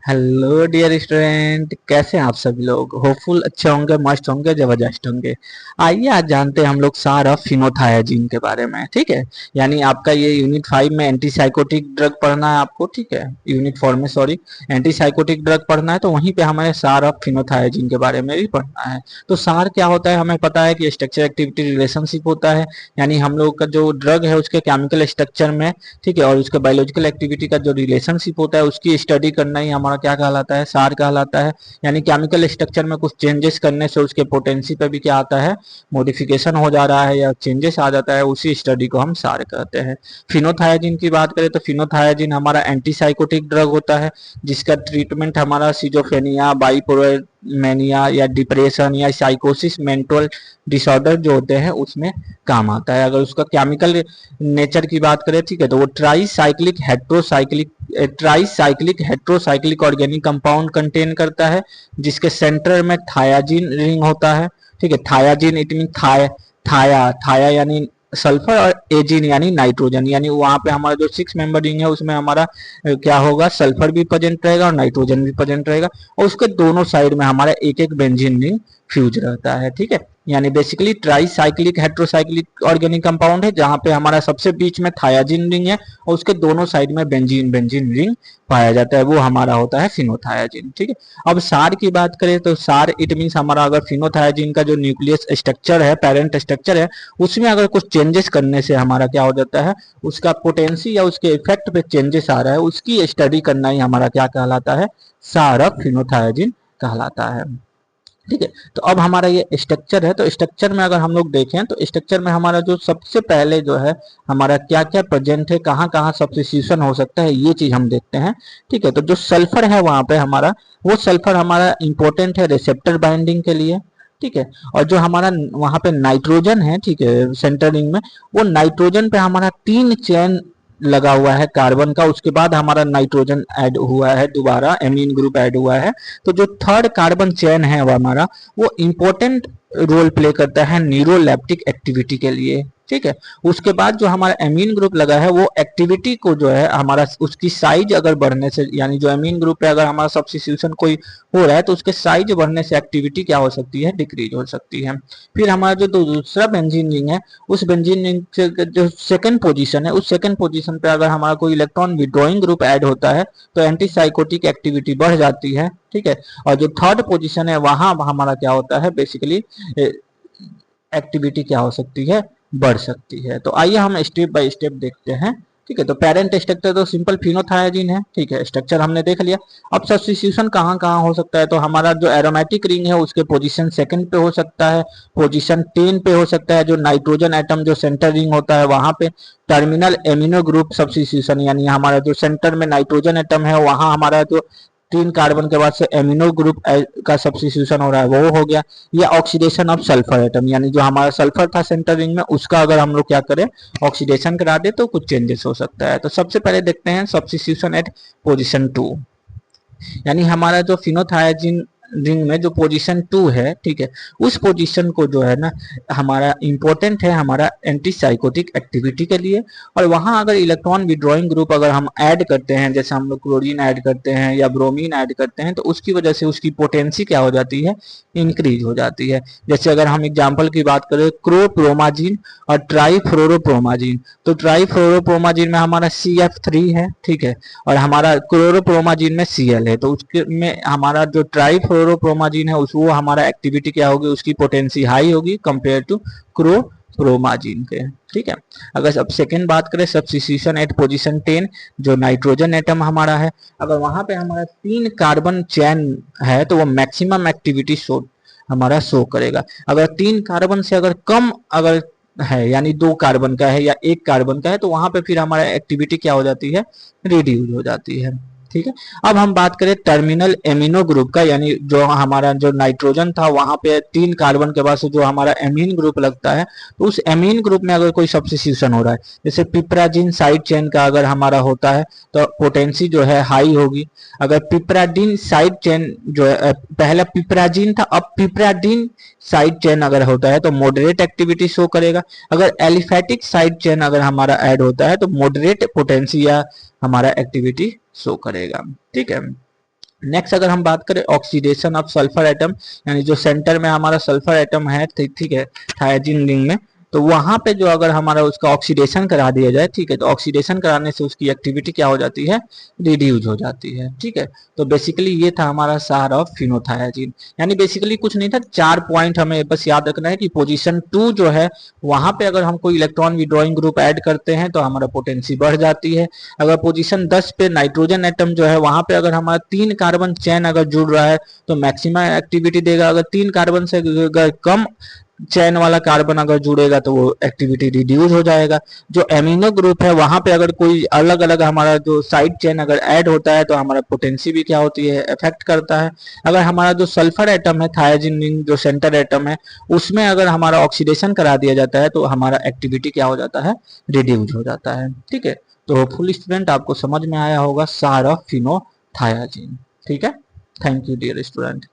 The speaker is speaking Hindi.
हेलो डियर स्टूडेंट, कैसे हैं आप सभी लोग। होपफुल अच्छे होंगे, मस्त होंगे, जबरदस्त होंगे। आइए आज जानते हैं हम लोग सारा फिनोथायाजीन के बारे में। ठीक है, यानी आपका ये यूनिट 5 में एंटी साइकोटिक ड्रग पढ़ना है आपको। ठीक है, यूनिट 4 में सॉरी एंटी साइकोटिक ड्रग पढ़ना है, तो वहीं पे हमें सारा फिनोथायाजीन के बारे में भी पढ़ना है। तो सार क्या होता है हमें पता है कि स्ट्रक्चर एक्टिविटी रिलेशनशिप होता है, यानी हम लोग का जो ड्रग है उसके केमिकल स्ट्रक्चर में, ठीक है, और उसके बायोलॉजिकल एक्टिविटी का जो रिलेशनशिप होता है उसकी स्टडी करना ही हमारा क्या कहलाता है, सार कहलाता है। यानी केमिकल स्ट्रक्चर में कुछ चेंजेस करने से उसके पोटेंसी पे भी क्या आता है, मॉडिफिकेशन हो जा रहा है या चेंजेस आ जाता है, उसी स्टडी को हम सार कहते हैं। फिनोथायाजीन की बात करें तो फिनोथायाजीन हमारा एंटीसाइकोटिक ड्रग होता है, जिसका ट्रीटमेंट हमारा सिजोफ्रेनिया, बाइपोलर मैनिया या डिप्रेशन या साइकोसिस, मेंटल डिसऑर्डर जो होते हैं उसमें काम आता है। अगर उसका केमिकल नेचर की बात करें, ठीक है, तो वो tricyclic heterocyclic organic compound contain करता है, जिसके सेंटर में थायाजीन रिंग होता है। ठीक है, थायाजीन इट मीन थाया थाया यानी सल्फर, और एजिन यानी नाइट्रोजन, यानी वहां पे हमारा जो 6 मेंबर रिंग है उसमें हमारा क्या होगा, सल्फर भी प्रेजेंट रहेगा और नाइट्रोजन भी प्रेजेंट रहेगा, और उसके दोनों साइड में हमारा एक एक बेंजीन रिंग फ्यूज रहता है। ठीक है, यानी basically tricyclic heterocyclic organic compound है, जहां पे हमारा सबसे बीच में थायाजीन रिंग है और उसके दोनों साइड में बेंजीन बेंजीन रिंग पाया जाता है, वो हमारा होता है फिनोथायाजीन। ठीक है, अब सार की बात करें तो सार इट मीन्स हमारा अगर फिनोथायाजीन का जो न्यूक्लियस स्ट्रक्चर है, पेरेंट स्ट्रक्चर है, उसमें अगर कुछ चेंजेस करने से हमारा क्या हो जाता है, उसका पोटेंसी या उसके इफेक्ट पे चेंजेस आ रहा है, उसकी स्टडी करना ही हमारा क्या कहलाता है, सार ऑफ फिनोथायाजीन कहलाता है। ठीक है, तो अब हमारा ये स्ट्रक्चर है, तो स्ट्रक्चर में अगर हम लोग देखें तो स्ट्रक्चर में हमारा जो सबसे पहले जो है हमारा क्या क्या प्रेजेंट है, कहाँ कहाँ सब्स्टिट्यूशन हो सकता है, ये चीज हम देखते हैं। ठीक है, तो जो सल्फर है वहां पे हमारा, वो सल्फर हमारा इंपॉर्टेंट है रिसेप्टर बाइंडिंग के लिए। ठीक है, और जो हमारा वहां पे नाइट्रोजन है, ठीक है, सेंटर रिंग में, वो नाइट्रोजन पे हमारा 3 चेन लगा हुआ है कार्बन का, उसके बाद हमारा नाइट्रोजन ऐड हुआ है, दोबारा एमीन ग्रुप ऐड हुआ है। तो जो थर्ड कार्बन चेन है वो हमारा, वो इंपॉर्टेंट रोल प्ले करता है न्यूरोलेप्टिक एक्टिविटी के लिए। ठीक है, उसके बाद जो हमारा एमीन ग्रुप लगा है वो एक्टिविटी को जो है हमारा उसकी साइज अगर बढ़ने से, यानी जो एमीन ग्रुप पे अगर हमारा सब्स्टिट्यूशन कोई हो रहा है तो उसके साइज बढ़ने से एक्टिविटी क्या हो सकती है, डिक्रीज हो सकती है। फिर हमारा जो दूसरा बेंजीन रिंग है, उस बेंजीन रिंग से जो सेकंड पोजीशन है, उस सेकंड पोजीशन पे अगर हमारा कोई इलेक्ट्रॉन विड्रॉइंग ग्रुप ऐड होता है तो एंटीसाइकोटिक एक्टिविटी बढ़ जाती है। ठीक है, और जो थर्ड पोजीशन है वहां हमारा क्या होता है, बेसिकली एक्टिविटी क्या हो सकती है, बढ़ सकती है। तो आइए हम स्टेप बाय स्टेप देखते हैं। ठीक है, तो पेरेंट स्ट्रक्चर तो सिंपल फिनोथायाजीन है। ठीक है, स्ट्रक्चर हमने देख लिया। अब सब्स्टिट्यूशन कहाँ कहाँ हो सकता है, तो हमारा जो एरोमेटिक रिंग है उसके पोजीशन सेकंड पे हो सकता है, पोजीशन 10 पे हो सकता है, जो नाइट्रोजन एटम जो सेंटर रिंग होता है वहां पे टर्मिनल एमिनो ग्रुप सब्स्टिट्यूशन, यानी हमारा जो सेंटर में नाइट्रोजन एटम है वहां हमारा जो 3 कार्बन के बाद से एमिनो ग्रुप का सब्स्टिट्यूशन हो रहा है वो हो गया। या ऑक्सीडेशन ऑफ सल्फर एटम, यानी जो हमारा सल्फर था सेंटर रिंग में उसका अगर हम लोग क्या करें, ऑक्सीडेशन करा दे तो कुछ चेंजेस हो सकता है। तो सबसे पहले देखते हैं सब्स्टिट्यूशन एट पोजीशन 2, यानी हमारा जो फिनोथायाजीन रिंग में जो पोजीशन 2 है, ठीक है, उस पोजीशन को जो है ना हमारा इंपॉर्टेंट है हमारा एंटीसाइकोटिक एक्टिविटी के लिए। और वहां अगर इलेक्ट्रॉन विड्रॉइंग ग्रुप अगर हम ऐड करते हैं, जैसे हम लोग क्लोरीन ऐड करते हैं या ब्रोमीन ऐड करते हैं, तो उसकी वजह से उसकी पोटेंसी क्या हो जाती है, इंक्रीज हो जाती है। जैसे अगर हम एग्जाम्पल की बात करें क्रोप्रोमाजीन और ट्राईफ्लोरोप्रोमाजीन, तो ट्राईफ्लोरोप्रोमाजीन में हमारा CF3 है, ठीक है, और हमारा क्लोरोप्रोमाजीन में Cl है, तो उसके में हमारा जो ट्राईफ्लोरोप्रोमाजीन है उस वो हमारा एक्टिविटी क्या होगी, उसकी पोटेंसी हाई होगी कंपेयर टू क्रोप्रोमाजीन के। ठीक है, अगर अब सेकेंड बात करें सब्स्टिट्यूशन एट पोजीशन 10, जो नाइट्रोजन एटम हमारा है, अगर वहां पे हमारा 3 कार्बन चैन है तो वो मैक्सिमम एक्टिविटी हमारा शो करेगा। अगर 3 कार्बन से अगर कम अगर है, यानी 2 कार्बन का है या 1 कार्बन का है, तो वहां पे फिर हमारा एक्टिविटी क्या हो जाती है, रिड्यूस हो जाती है। ठीक है, अब हम बात करें टर्मिनल एमिनो ग्रुप का, यानी जो हमारा जो नाइट्रोजन था वहां पे 3 कार्बन के बाद से जो हमारा एमीन ग्रुप लगता है, तो उस एमीन ग्रुप में अगर कोई सब्स्टिट्यूशन हो रहा है, जैसे पिपराजिन साइड चेन का अगर हमारा होता है तो पोटेंसी जो है हाई होगी। अगर पिपराडिन साइड चेन जो है, पहला पिपराजिन था, अब पिपराडिन साइड चेन अगर होता है तो मॉडरेट एक्टिविटी शो करेगा। अगर एलिफेटिक साइड चेन अगर हमारा ऐड होता है तो मॉडरेट पोटेंसी या हमारा एक्टिविटी शो करेगा। ठीक है, नेक्स्ट अगर हम बात करें ऑक्सीडेशन ऑफ सल्फर एटम, यानी जो सेंटर में हमारा सल्फर एटम है, ठीक है, थायाजीन रिंग में, तो वहां पे जो अगर हमारा उसका ऑक्सीडेशन करा दिया जाए, ठीक है, तो ऑक्सीडेशन कराने से उसकी एक्टिविटी क्या हो जाती है, रिड्यूस हो जाती है। ठीक है, तो बेसिकली ये था हमारा सार ऑफ फिनोथायाजीन। यानी बेसिकली कुछ नहीं था, 4 पॉइंट हमें बस याद रखना है कि पोजीशन 2 जो है वहां पे अगर हम कोई इलेक्ट्रॉन विड्रॉइंग ग्रुप ऐड करते हैं तो हमारा पोटेंसी बढ़ जाती है। अगर पोजीशन 10 पे नाइट्रोजन एटम जो है वहां पे अगर हमारा 3 कार्बन चेन अगर जुड़ रहा है तो मैक्सिमम एक्टिविटी देगा। अगर 3 कार्बन से अगर कम चैन वाला कार्बन अगर जुड़ेगा तो वो एक्टिविटी रिड्यूस हो जाएगा। जो एमिनो ग्रुप है वहां पे अगर कोई अलग अलग हमारा जो साइड चेन अगर ऐड होता है तो हमारा पोटेंसी भी क्या होती है, इफेक्ट करता है। अगर हमारा जो सल्फर एटम है, थायाजीन रिंग जो सेंटर एटम है, उसमें अगर हमारा ऑक्सीडेशन करा दिया जाता है तो हमारा एक्टिविटी क्या हो जाता है, रिड्यूस हो जाता है। ठीक है, तो होपफुली स्टूडेंट आपको समझ में आया होगा सार ऑफ फिनोथायाजीन। ठीक है, थैंक यू डियर स्टूडेंट।